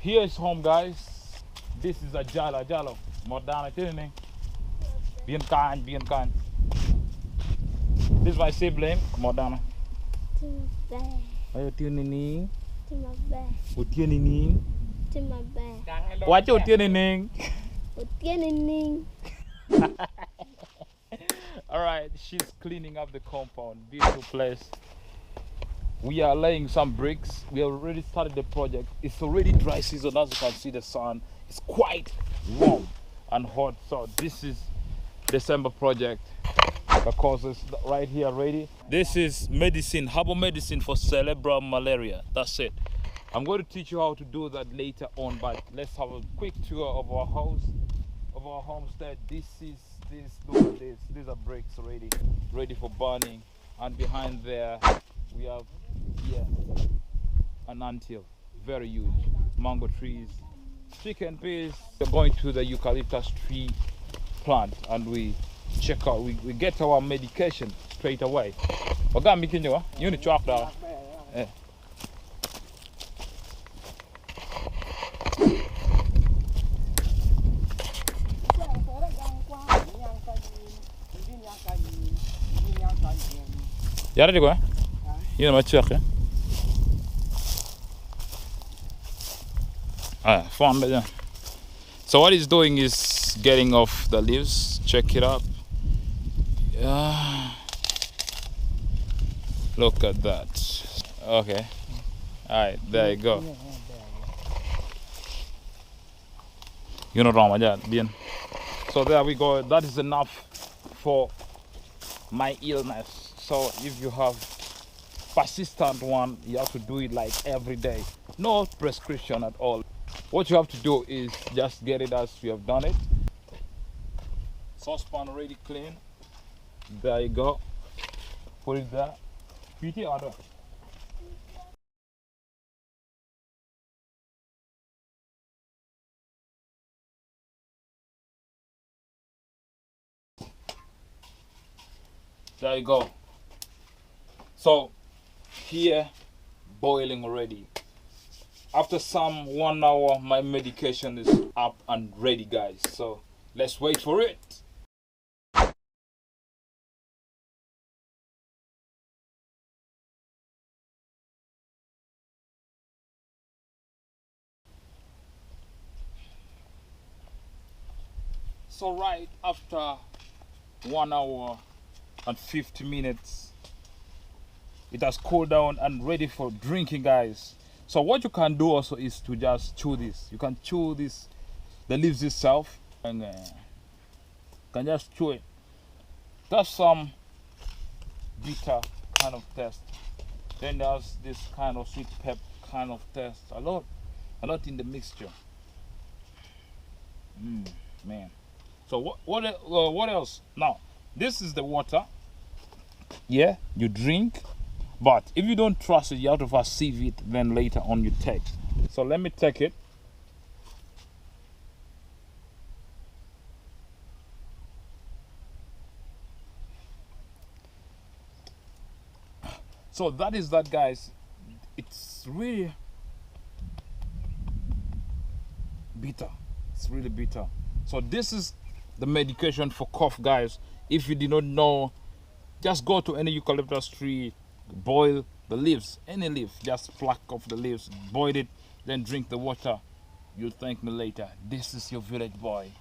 Here is home, guys. This is a jalo. Modana tini. Bien kind. This is my sibling, Modana. Ayo tini. Utieni. Watch utieni. Alright, she's cleaning up the compound. Beautiful place. We are laying some bricks. We already started the project. It's already dry season. As you can see, the sun is quite warm and hot. So this is December project. The course is right here ready. This is medicine, herbal medicine for cerebral malaria. That's it. I'm going to teach you how to do that later on, but let's have a quick tour of our house, of our homestead. Look at this. These are bricks ready for burning. And behind there, we have here an anthill, very huge. Mango trees, chicken peas. We're going to the eucalyptus tree plant and we check out, we get our medication straight away. You need to chop that. You ready to go? You know my check, eh? Found it. So what he's doing is getting off the leaves. Check it out. Yeah. Look at that. Okay. Alright, there you go. You know wrong, bien. So there we go. That is enough for my illness. So if you have persistent one, you have to do it like every day. No prescription at all. What you have to do is just get it as we have done it. Saucepan already clean. There you go. Put it there. PT order. There you go. So here boiling already. After some 1 hour, my medication is up and ready, guys. So let's wait for it. So right after 1 hour and 50 minutes, it has cooled down and ready for drinking, guys. So what you can do also is to just chew this. You can chew this, the leaves itself, and can just chew it. There's some bitter kind of taste. Then there's this kind of sweet pep kind of taste. A lot in the mixture. Man. So what else? Now, this is the water. Yeah, you drink. But if you don't trust it, you have to first sieve it, then later on you take. So let me take it. So that is that, guys. It's really bitter. It's really bitter. So this is the medication for cough, guys. If you did not know, just go to any eucalyptus tree, boil the leaves, any leaf, just pluck off the leaves, boil it, then drink the water. You'll thank me later. This is your village boy.